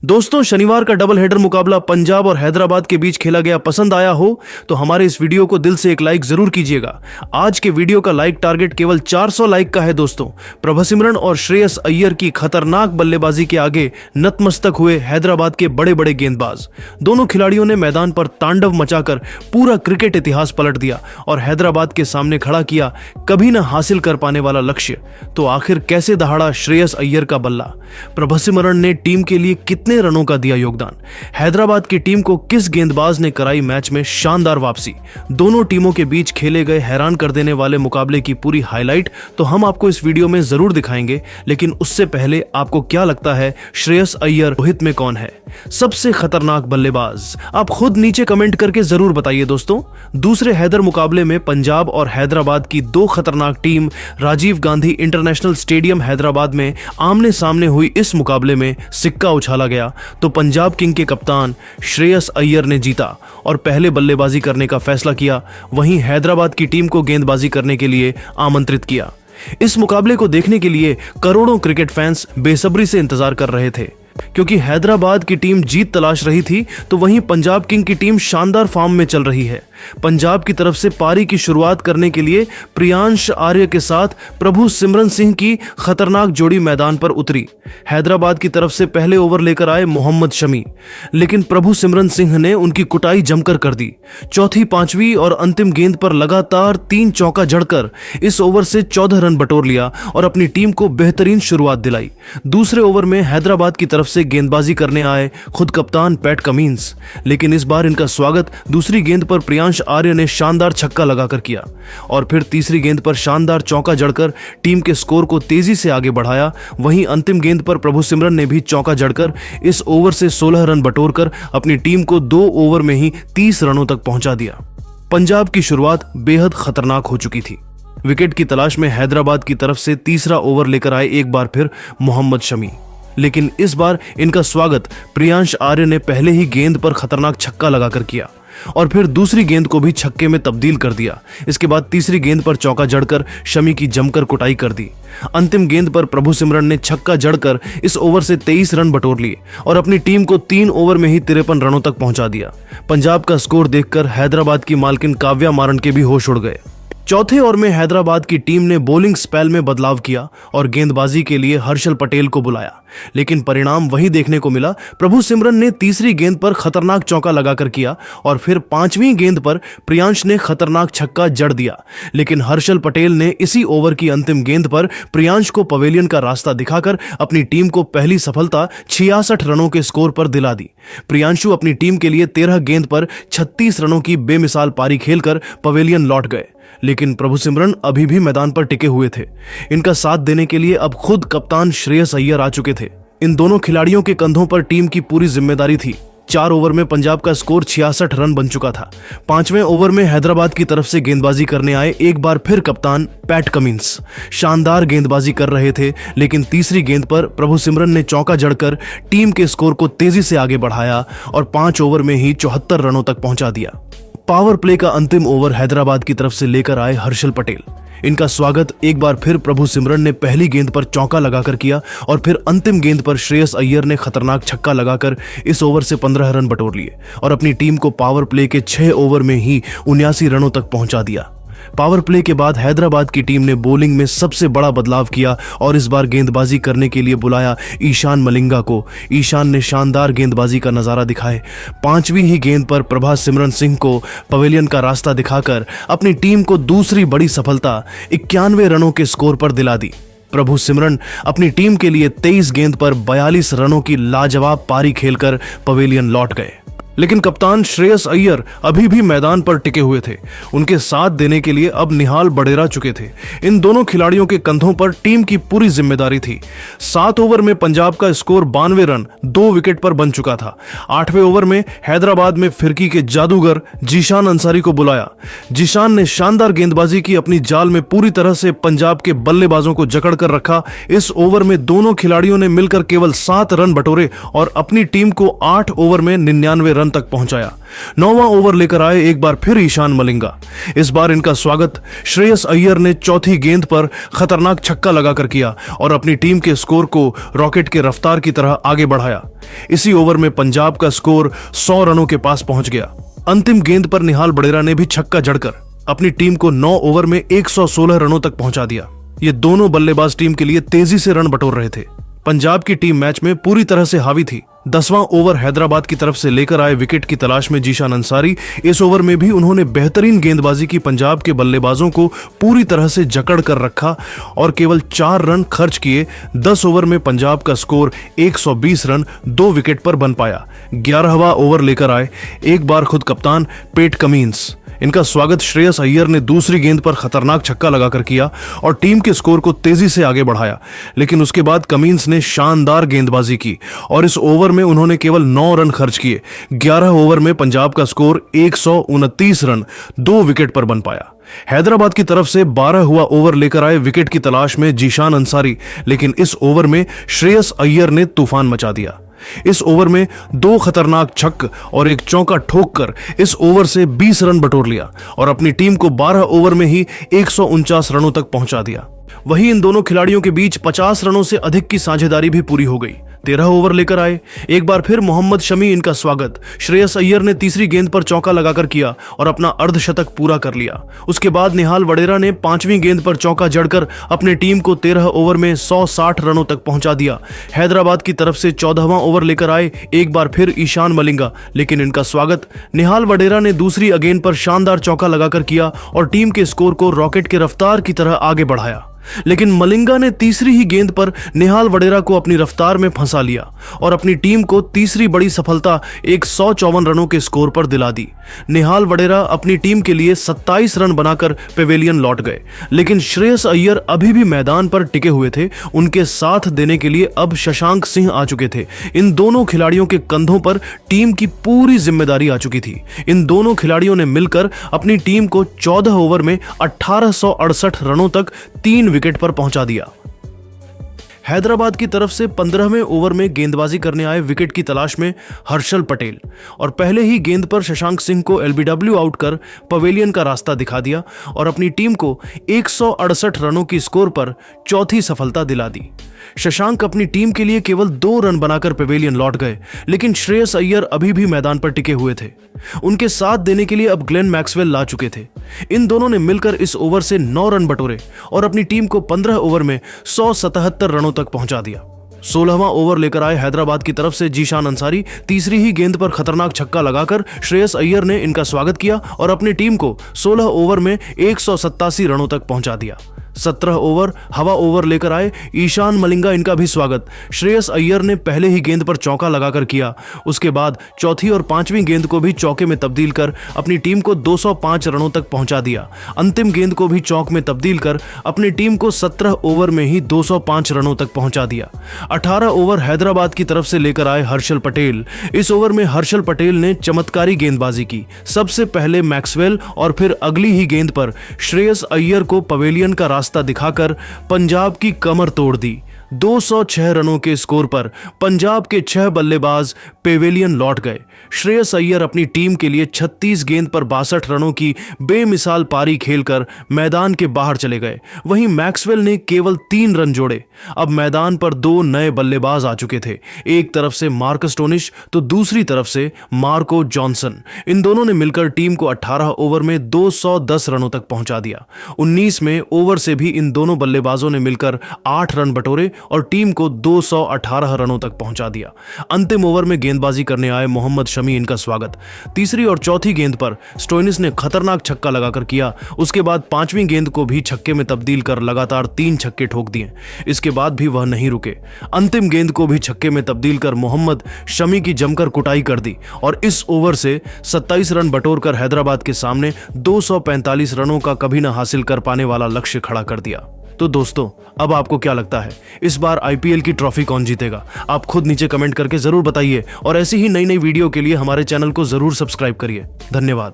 दोस्तों, शनिवार का डबल हेडर मुकाबला पंजाब और हैदराबाद के बीच खेला गया पसंद आया हो तो हमारे इस वीडियो को दिल से एक लाइक जरूर कीजिएगा। आज के वीडियो का लाइक टारगेट केवल 400 लाइक का है। दोस्तों, प्रभसिमरन और श्रेयस अय्यर की खतरनाक बल्लेबाजी के आगे नतमस्तक हुए हैदराबाद के बड़े बड़े गेंदबाज। दोनों खिलाड़ियों ने मैदान पर तांडव मचाकर पूरा क्रिकेट इतिहास पलट दिया और हैदराबाद के सामने खड़ा किया कभी न हासिल कर पाने वाला लक्ष्य। तो आखिर कैसे दहाड़ा श्रेयस अय्यर का बल्ला? प्रभसिमरन ने टीम के लिए कितने रनों का दिया योगदान? हैदराबाद की टीम को किस गेंदबाज ने कराई मैच में शानदार वापसी? दोनों टीमों के बीच खेले गए हैरान कर देने वाले मुकाबले की पूरी हाईलाइट तो हम आपको इस वीडियो में जरूर दिखाएंगे। लेकिन उससे पहले आपको क्या लगता है, श्रेयस अय्यर रोहित में कौन है सबसे खतरनाक बल्लेबाज? आप खुद नीचे कमेंट करके जरूर बताइए। दोस्तों, दूसरे हैदर मुकाबले में पंजाब और हैदराबाद की दो खतरनाक team Rajiv Gandhi international stadium Hyderabad में आमने सामने हुई। इस मुकाबले में सिक्का उछाला गया तो पंजाब किंग के कप्तान श्रेयस अय्यर ने जीता और पहले बल्लेबाजी करने का फैसला किया। वहीं हैदराबाद की टीम को गेंदबाजी करने के लिए आमंत्रित किया। इस मुकाबले को देखने के लिए करोड़ों क्रिकेट फैंस बेसब्री से इंतजार कर रहे थे, क्योंकि हैदराबाद की टीम जीत तलाश रही थी तो वहीं पंजाब किंग की टीम शानदार फॉर्म में चल रही है। पंजाब की तरफ से पारी की शुरुआत करने के लिए प्रियांश आर्य के साथ प्रभुसिमरन सिंह की खतरनाक जोड़ी मैदान पर उतरी। हैदराबाद की तरफ से पहले ओवर लेकर आए मोहम्मद शमी, लेकिन प्रभुसिमरन सिंह ने उनकी कुटाई जमकर कर दी। चौथी, पांचवी और अंतिम गेंद पर लगातार 3 चौका जड़कर इस ओवर से 14 रन बटोर लिया और अपनी टीम को बेहतरीन शुरुआत दिलाई। दूसरे ओवर में हैदराबाद की तरफ से गेंदबाजी करने आए खुद कप्तान पैट कमिंस, लेकिन इस बार इनका स्वागत दूसरी गेंद पर प्रियांश आर्य ने शानदार छक्का लगाकर किया और फिर तीसरी गेंद पर शानदार चौका जड़कर टीम के स्कोर को तेजी से आगे बढ़ाया। वहीं अंतिम गेंद पर प्रभुसिमरन ने भी चौका जड़कर इस ओवर से 16 रन बटोरकर अपनी टीम को 2 ओवर में ही 30 रनों तक पहुंचा दिया। पंजाब की शुरुआत बेहद खतरनाक हो चुकी थी। विकेट की तलाश में हैदराबाद की तरफ से तीसरा ओवर लेकर आए एक बार फिर मोहम्मद शमी, लेकिन इस बार इनका स्वागत प्रियांश आर्य ने पहले ही गेंद पर खतरनाक छक्का लगाकर किया और फिर दूसरी गेंद को भी छक्के में तब्दील कर दिया। इसके बाद तीसरी गेंद पर चौका जड़कर शमी की जमकर कुटाई कर दी। अंतिम गेंद पर प्रभुसिमरन ने छक्का जड़कर इस ओवर से 23 रन बटोर लिए और अपनी टीम को 3 ओवर में ही 53 रनों तक पहुंचा दिया। पंजाब का स्कोर देखकर हैदराबाद की मालकिन काव्या मारन के भी होश उड़ गए। चौथे ओवर में हैदराबाद की टीम ने बॉलिंग स्पेल में बदलाव किया और गेंदबाजी के लिए हर्षल पटेल को बुलाया, लेकिन परिणाम वही देखने को मिला। प्रभुसिमरन ने तीसरी गेंद पर खतरनाक चौका लगाकर किया और फिर पांचवी गेंद पर प्रियांश ने खतरनाक छक्का जड़ दिया, लेकिन हर्षल पटेल ने इसी ओवर की अंतिम गेंद पर प्रियांश को पवेलियन का रास्ता दिखाकर अपनी टीम को पहली सफलता 66 रनों के स्कोर पर दिला दी। प्रियांशु अपनी टीम के लिए 13 गेंद पर 36 रनों की बेमिसाल पारी खेलकर पवेलियन लौट गए, लेकिन प्रभुसिमरन अभी भी मैदान पर टिके हुए थे। इनका साथ देने के लिए अब खुद कप्तान श्रेयस अय्यर आ चुके थे। इन दोनों खिलाड़ियों के कंधों पर टीम की पूरी जिम्मेदारी थी। 4 ओवर में पंजाब का स्कोर 66 रन बन चुका था। 5वें ओवर में हैदराबाद की तरफ से गेंदबाजी करने आए एक बार फिर कप्तान पैट कमिंस शानदार गेंदबाजी कर रहे थे, लेकिन तीसरी गेंद पर प्रभुसिमरन ने चौका जड़कर टीम के स्कोर को तेजी से आगे बढ़ाया और 5 ओवर में ही 74 रनों तक पहुंचा दिया। पावर प्ले का अंतिम ओवर हैदराबाद की तरफ से लेकर आए हर्षल पटेल। इनका स्वागत एक बार फिर प्रभुसिमरन ने पहली गेंद पर चौका लगाकर किया और फिर अंतिम गेंद पर श्रेयस अय्यर ने खतरनाक छक्का लगाकर इस ओवर से 15 रन बटोर लिए और अपनी टीम को पावर प्ले के 6 ओवर में ही 79 रनों तक पहुंचा दिया। पावर प्ले के बाद हैदराबाद की टीम ने बॉलिंग में सबसे बड़ा बदलाव किया और इस बार गेंदबाजी करने के लिए बुलाया ईशान मलिंगा को। ईशान ने शानदार गेंदबाजी का नजारा दिखाए। 5वीं ही गेंद पर प्रभसिमरन सिंह को पवेलियन का रास्ता दिखाकर अपनी टीम को दूसरी बड़ी सफलता 91 रनों के स्कोर पर दिला दी। प्रभुसिमरन अपनी टीम के लिए 23 गेंद पर 42 रनों की लाजवाब पारी खेलकर पवेलियन लौट गए, लेकिन कप्तान श्रेयस अय्यर अभी भी मैदान पर टिके हुए थे। उनके साथ देने के लिए अब निहाल बडेरा चुके थे। इन दोनों खिलाड़ियों के कंधों पर टीम की पूरी जिम्मेदारी थी। 7 ओवर में पंजाब का स्कोर 92 रन 2 विकेट पर बन चुका था। 8वें ओवर में हैदराबाद में फिरकी के जादूगर जीशान अंसारी को बुलाया। जीशान ने शानदार गेंदबाजी की, अपनी जाल में पूरी तरह से पंजाब के बल्लेबाजों को जकड़ कर रखा। इस ओवर में दोनों खिलाड़ियों ने मिलकर केवल 7 रन बटोरे और अपनी टीम को 8 ओवर में 99 रन रन तक पहुंचाया। 9वां ओवर लेकर आए एक बार फिर ईशान मलिंगा। इस बार इनका स्वागत श्रेयस अय्यर ने चौथी गेंद पर खतरनाक छक्का लगाकर किया और अपनी टीम के स्कोर को रॉकेट के रफ्तार की तरह आगे बढ़ाया। इसी ओवर में पंजाब का स्कोर 100 रनों के पास पहुंच गया। अंतिम गेंद पर निहाल वडेरा ने भी छक्का जड़कर अपनी टीम को 9 ओवर में 116 रनों तक पहुंचा दिया। ये दोनों बल्लेबाज टीम के लिए तेजी से रन बटोर रहे थे। पंजाब की टीम मैच में पूरी तरह से हावी थी। 10वां ओवर हैदराबाद की तरफ से लेकर आए विकेट की तलाश में जीशान अंसारी। इस ओवर में भी उन्होंने बेहतरीन गेंदबाजी की पंजाब के बल्लेबाजों को पूरी तरह से जकड़ कर रखा और केवल 4 रन खर्च किए। 10 ओवर में पंजाब का स्कोर 120 रन 2 विकेट पर बन पाया। 11वां ओवर लेकर आए एक बार खुद कप्तान पैट कमिंस। इनका स्वागत श्रेयस अय्यर ने दूसरी गेंद पर खतरनाक छक्का लगाकर किया और टीम के स्कोर को तेजी से आगे बढ़ाया। लेकिन उसके बाद कमिंस ने शानदार गेंदबाजी की और इस ओवर में उन्होंने केवल 9 रन खर्च किए। 11 ओवर में पंजाब का स्कोर 129 रन 2 विकेट पर बन पाया। हैदराबाद की तरफ से 12 हुआ ओवर लेकर आए विकेट की तलाश में जीशान अंसारी, लेकिन इस ओवर में श्रेयस अय्यर ने तूफान मचा दिया। इस ओवर में 2 खतरनाक छक्के और एक चौका ठोककर इस ओवर से 20 रन बटोर लिया और अपनी टीम को 12 ओवर में ही 149 रनों तक पहुंचा दिया। वहीं इन दोनों खिलाड़ियों के बीच 50 रनों से अधिक की साझेदारी भी पूरी हो गई। 13 ओवर लेकर आए एक बार फिर मोहम्मद शमी। इनका स्वागत श्रेयस अय्यर ने तीसरी गेंद पर चौका लगाकर किया और अपना अर्धशतक पूरा कर लिया। उसके बाद निहाल वडेरा ने 5वीं गेंद पर चौका जड़कर अपनी टीम को 13 ओवर में 160 रनों तक पहुंचा दिया। हैदराबाद की तरफ से 14वां ओवर लेकर आए एक बार फिर ईशान मलिंगा, लेकिन इनका स्वागत निहाल वडेरा ने दूसरी गेंद पर शानदार चौका लगाकर किया और टीम के स्कोर को रॉकेट के रफ्तार की तरह आगे बढ़ाया। लेकिन मलिंगा ने तीसरी ही गेंद पर निहाल वडेरा को अपनी रफ्तार में फंसा लिया और अपनी टीम को तीसरी बड़ी सफलता 154 रनों के स्कोर पर दिला दी। निहाल वडेरा अपनी टीम के लिए 27 रन बनाकर पेवेलियन लौट गए, लेकिन श्रेयस अय्यर अभी भी मैदान पर टिके हुए थे। उनके साथ देने के लिए अब शशांक सिंह आ चुके थे। इन दोनों खिलाड़ियों के कंधों पर टीम की पूरी जिम्मेदारी आ चुकी थी। इन दोनों खिलाड़ियों ने मिलकर अपनी टीम को 14 ओवर में 1868 रनों तक 3 विकेट पर पहुंचा दिया। हैदराबाद की तरफ से 15वें ओवर में गेंदबाजी करने आए विकेट की तलाश में हर्षल पटेल और पहले ही गेंद पर शशांक सिंह को एलबीडब्ल्यू आउट कर पवेलियन का रास्ता दिखा दिया और अपनी टीम को 168 रनों की स्कोर पर चौथी सफलता दिला दी। शशांक अपनी टीम के लिए केवल 2 रन बनाकर पवेलियन लौट गए, लेकिन श्रेयस अय्यर अभी भी मैदान पर टिके हुए थे। उनके साथ देने के लिए अब ग्लेन मैक्सवेल ला चुके थे। इन दोनों ने मिलकर इस ओवर से 9 रन बटोरे और अपनी टीम को 15 ओवर में 177 रनों तक पहुंचा दिया। 16वां ओवर लेकर आए हैदराबाद की तरफ से जीशान अंसारी। तीसरी ही गेंद पर खतरनाक छक्का लगाकर श्रेयस अय्यर ने इनका स्वागत किया और अपनी टीम को 16 ओवर में 187 रनों तक पहुंचा दिया। 17 ओवर हवा ओवर लेकर आए ईशान मलिंगा। इनका भी स्वागत श्रेयस अय्यर ने पहले ही गेंद पर चौका लगाकर किया। उसके बाद चौथी और 5वीं गेंद को भी चौके में तब्दील कर अपनी टीम को 205 रनों तक पहुंचा दिया। अंतिम गेंद को भी चौक में तब्दील कर अपनी टीम को 17 ओवर में ही 205 रनों तक पहुंचा दिया। 18 ओवर हैदराबाद की तरफ से लेकर आए हर्षल पटेल। इस ओवर में हर्षल पटेल ने चमत्कारी गेंदबाजी की। सबसे पहले मैक्सवेल और फिर अगली ही गेंद पर श्रेयस अय्यर को पवेलियन का रास्ता दिखाकर पंजाब की कमर तोड़ दी। 206 रनों के स्कोर पर पंजाब के 6 बल्लेबाज पेवेलियन लौट गए। श्रेयस अय्यर अपनी टीम के लिए 36 गेंद पर 62 रनों की बेमिसाल पारी खेलकर मैदान के बाहर चले गए। वहीं मैक्सवेल ने केवल 3 रन जोड़े। अब मैदान पर 2 नए बल्लेबाज आ चुके थे, एक तरफ से मार्कस स्टोनिश तो दूसरी तरफ से मार्को जॉनसन। इन दोनों ने मिलकर टीम को 18 ओवर में 210 रनों तक पहुंचा दिया। 19वें ओवर से भी इन दोनों बल्लेबाजों ने मिलकर 8 रन बटोरे और टीम को 218 रनों तक पहुंचा दिया। अंतिम ओवर में गेंदबाजी करने आए मोहम्मद शमी। इनका स्वागत तीसरी और चौथी गेंद पर स्टोइनिस ने खतरनाक छक्का लगाकर किया। उसके बाद 5वीं गेंद को भी छक्के में तब्दील कर लगातार 3 छक्के ठोक दिए। इसके बाद भी वह नहीं रुके। अंतिम गेंद को भी छक्के में तब्दील कर मोहम्मद शमी की जमकर कुटाई कर दी और इस ओवर से 27 रन बटोरकर हैदराबाद के सामने 245 रनों का कभी न हासिल कर पाने वाला लक्ष्य खड़ा कर दिया। तो दोस्तों, अब आपको क्या लगता है, इस बार आईपीएल की ट्रॉफी कौन जीतेगा? आप खुद नीचे कमेंट करके जरूर बताइए और ऐसी ही नई नई वीडियो के लिए हमारे चैनल को जरूर सब्सक्राइब करिए। धन्यवाद।